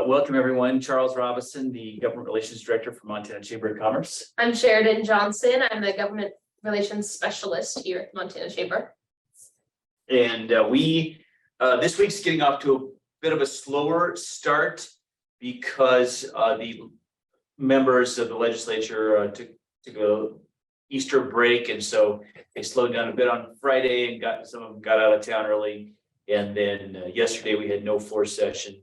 Welcome everyone. Charles Robinson, the Government Relations Director for Montana Chamber of Commerce. I'm Sheridan Johnson. I'm the Government Relations Specialist here at Montana Chamber. And this week's getting off to a bit of a slower start because the members of the legislature took a Easter break, and so they slowed down a bit on Friday and some of them got out of town early. And then yesterday we had no floor session.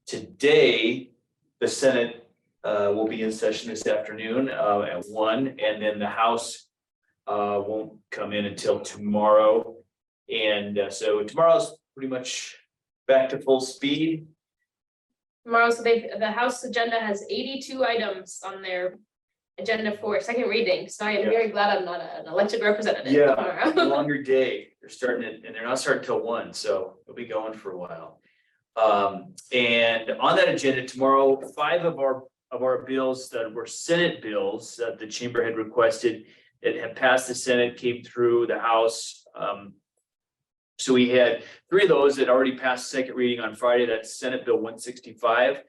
Today, the Senate will be in session this afternoon at 1, and then the House won't come in until tomorrow. And so tomorrow's pretty much back to full speed. Tomorrow, so the House agenda has 82 items on their agenda for second reading. So I am very glad I'm not an elected representative tomorrow. Longer day. They're starting it, and they're not starting till 1, so they'll be going for a while. And on that agenda tomorrow, 5 of our bills that were Senate bills that the chamber had requested that have passed the Senate came through the House. So we had 3 of those that already passed second reading on Friday. That's Senate Bill 165,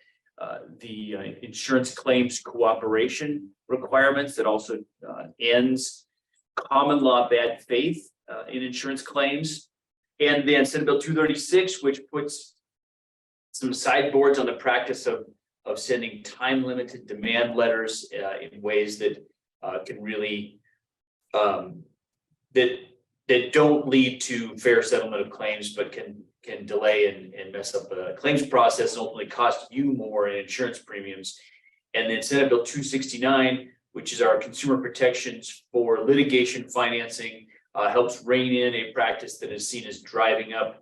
the insurance claims cooperation requirements that also ends common law bad faith in insurance claims, and then Senate Bill 236, which puts some sideboards on the practice of sending time-limited demand letters in ways that can really that don't lead to fair settlement of claims, but can delay and mess up the claims process and ultimately cost you more in insurance premiums. And then Senate Bill 269, which is our consumer protections for litigation financing, helps rein in a practice that is seen as driving up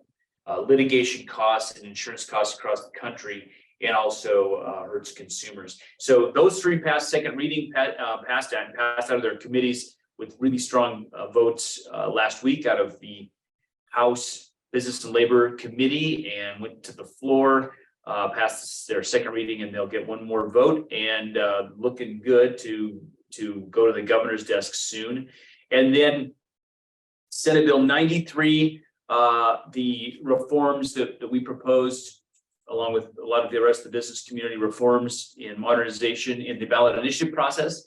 litigation costs and insurance costs across the country, and also hurts consumers. So those 3 passed second reading, passed out of their committees with really strong votes last week out of the House Business and Labor Committee, and went to the floor, passed their second reading, and they'll get 1 more vote, and looking good to go to the governor's desk soon. And then Senate Bill 93, the reforms that we proposed, along with a lot of the rest of the business community, reforms in modernization in the ballot initiative process,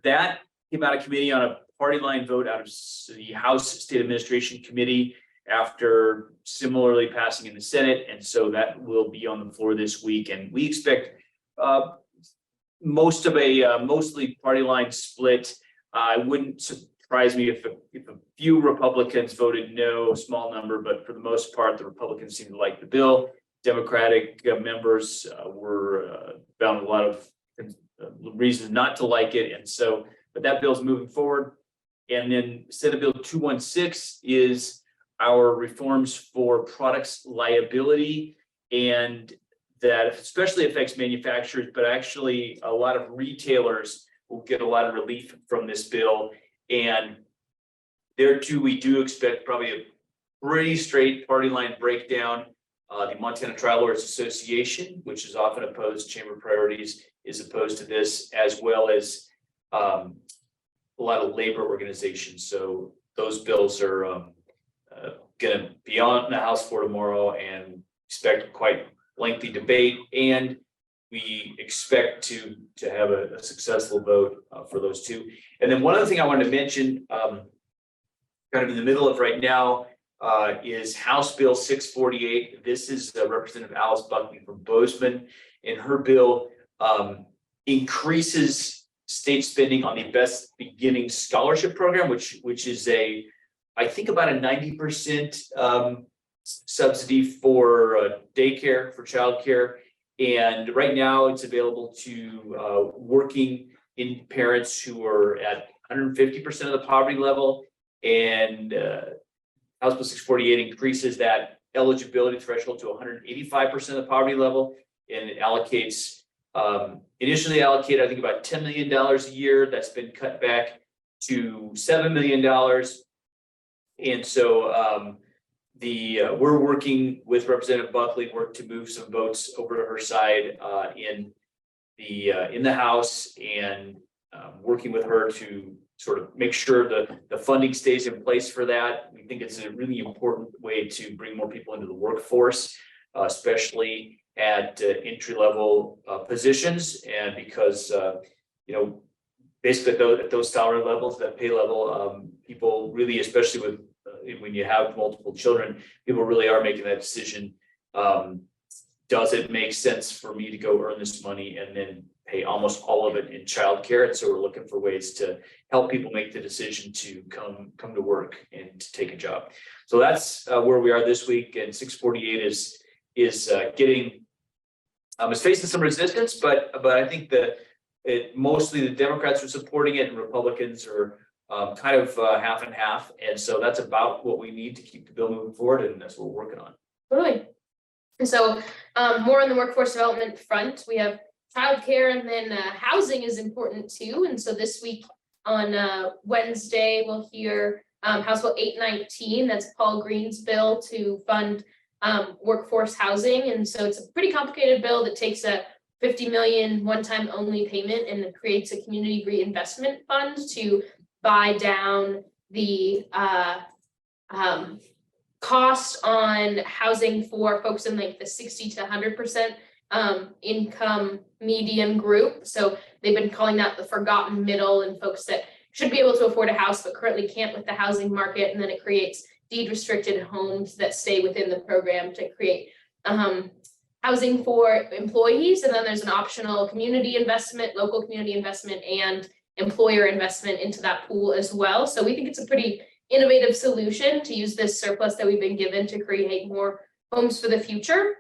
that came out of committee on a party line vote out of the House State Administration Committee after similarly passing in the Senate. And so that will be on the floor this week. And we expect mostly party line split. I wouldn't surprise me if a few Republicans voted no, a small number, but for the most part, the Republicans seem to like the bill. Democratic members were found a lot of reasons not to like it. And so, but that bill's moving forward. And then Senate Bill 216 is our reforms for products liability, and that especially affects manufacturers, but actually a lot of retailers will get a lot of relief from this bill. And there too, we do expect probably a pretty straight party line breakdown. The Montana Trial Lawyers Association, which is often opposed to chamber priorities, is opposed to this, as well as a lot of labor organizations. So those bills are going to be on the House floor tomorrow, and expect quite lengthy debate. And we expect to have a successful vote for those 2. And then one other thing I wanted to mention, kind of in the middle of right now, is House Bill 648. This is Representative Alice Buckley from Bozeman, and her bill increases state spending on the Best Beginning Scholarship Program, which is I think about a 90% subsidy for daycare, for childcare. And right now it's available to working parents who are at 150% of the poverty level. And House Bill 648 increases that eligibility threshold to 185% of the poverty level, and it allocates, initially allocated, I think, about $10 million a year. That's been cut back to $7 million. And so we're working with Representative Buckley, to move some votes over to her side in the House, and working with her to sort of make sure the funding stays in place for that. We think it's a really important way to bring more people into the workforce, especially at entry-level positions, and because basically at those salary levels, that pay level, people really, especially with when you have multiple children, people really are making that decision. Does it make sense for me to go earn this money and then pay almost all of it in childcare? And so we're looking for ways to help people make the decision to come to work and to take a job. So that's where we are this week. And 648 is getting is facing some resistance, but I think that mostly the Democrats are supporting it and Republicans are kind of half and half. And so that's about what we need to keep the bill moving forward, and that's what we're working on. Totally. And so more on the workforce development front, we have childcare, and then housing is important too. And so this week on Wednesday, we'll hear House Bill 819. That's Paul Green's bill to fund workforce housing. And so it's a pretty complicated bill that takes a $50 million one-time only payment and it creates a community reinvestment fund to buy down the cost on housing for folks in like the 60 to 100% income median group. So they've been calling that the forgotten middle, and folks that should be able to afford a house but currently can't with the housing market. And then it creates deed restricted homes that stay within the program to create housing for employees. And then there's an optional community investment, local community investment, and employer investment into that pool as well. So we think it's a pretty innovative solution to use this surplus that we've been given to create more homes for the future.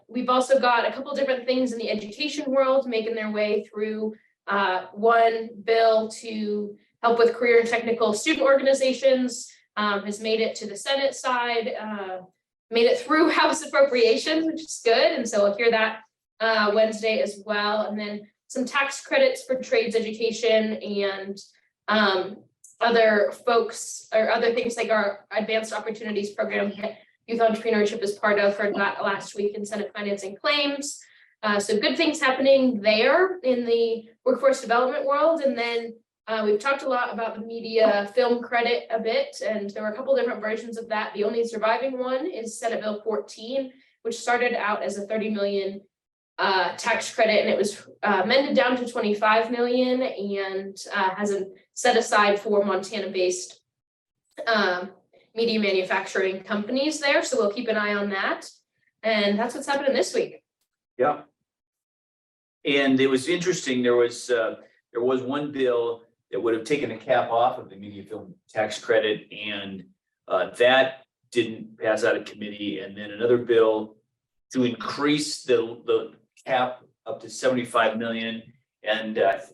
We've also got a couple different things in the education world making their way through. One bill to help with career and technical student organizations has made it to the Senate side, made it through House Appropriations, which is good. And so we'll hear that Wednesday as well. And then some tax credits for trades education and other folks or other things like our advanced opportunities program that youth entrepreneurship is part of, heard that last week in Senate Finance and Claims. So good things happening there in the workforce development world. And then we've talked a lot about the media film credit a bit, and there were a couple different versions of that. The only surviving one is Senate Bill 14, which started out as a 30 million tax credit, and it was amended down to 25 million and has a set aside for Montana-based media manufacturing companies there. So we'll keep an eye on that. And that's what's happening this week. Yeah. And it was interesting, there was one bill that would have taken a cap off of the media film tax credit, and that didn't pass out of committee. And then another bill to increase the cap up to 75 million. And a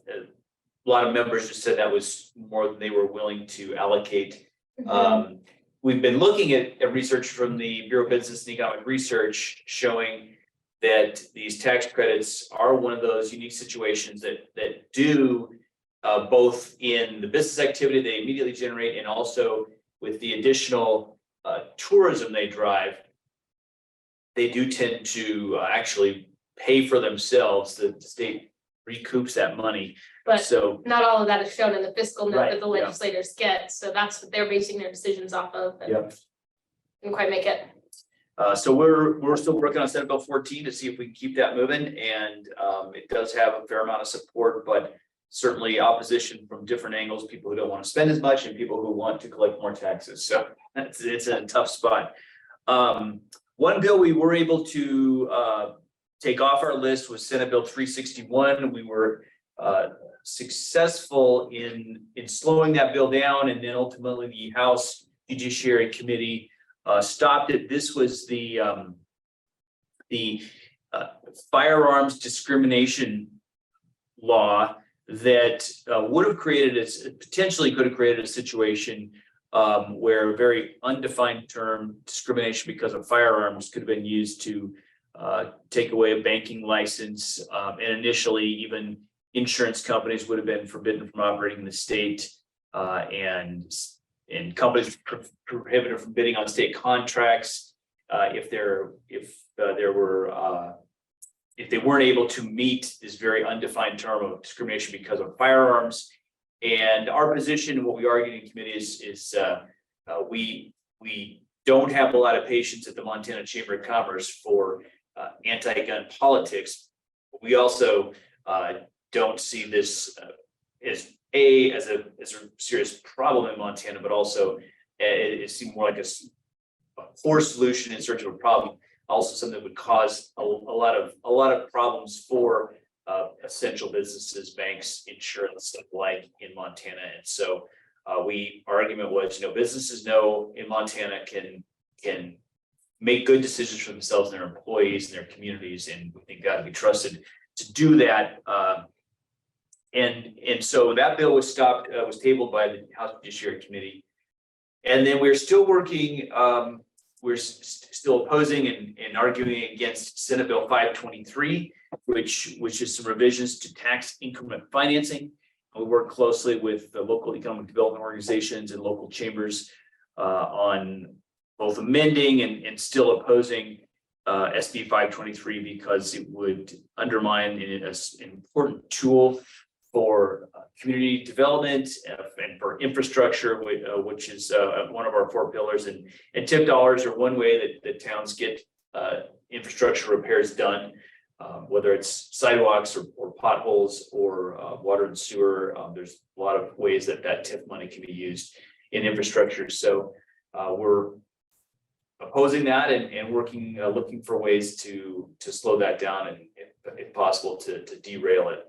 lot of members just said that was more than they were willing to allocate. Mm-hmm. We've been looking at research from the Bureau of Business and Economic Research showing that these tax credits are one of those unique situations that do both in the business activity they immediately generate, and also with the additional tourism they drive, they do tend to actually pay for themselves. The state recoups that money. But so not all of that is shown in the fiscal note right, that the legislators get. So that's what they're basing their decisions off of. And yep. Didn't quite make it. So we're still working on Senate Bill 14 to see if we can keep that moving, and it does have a fair amount of support, but certainly opposition from different angles, people who don't want to spend as much and people who want to collect more taxes. So it's a tough spot. One bill we were able to take off our list was Senate Bill 361. We were successful in slowing that bill down, and then ultimately the House Judiciary Committee stopped it. This was the firearms discrimination law that would have created potentially could have created a situation where a very undefined term, discrimination because of firearms, could have been used to take away a banking license, and initially even insurance companies would have been forbidden from operating in the state, and companies prohibited from bidding on state contracts if they weren't able to meet this very undefined term of discrimination because of firearms. And our position, what we argued in committee is we don't have a lot of patience at the Montana Chamber of Commerce for anti-gun politics. We also don't see this as a serious problem in Montana, but also it seemed more like a poor solution in search of a problem. Also, something that would cause a lot of problems for essential businesses, banks, insurance, like in Montana. And so our argument was, businesses know in Montana can make good decisions for themselves and their employees and their communities, and we think got to be trusted to do that. And so that bill was tabled by the House Judiciary Committee, and then we're still working. We're still opposing and arguing against Senate Bill 523, which is some revisions to tax increment financing. We work closely with the local economic development organizations and local chambers on both amending and still opposing SB 523 because it would undermine an important tool for community development and for infrastructure, which is one of our 4 pillars. And TIP dollars are one way that towns get infrastructure repairs done, whether it's sidewalks or potholes or water and sewer. There's a lot of ways that TIP money can be used in infrastructure. So we're opposing that and working, looking for ways to slow that down and if possible to derail it.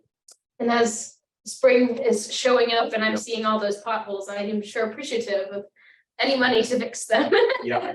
And as spring is showing up and I'm Yep. seeing all those potholes, I am sure appreciative of any money to fix them. Yeah,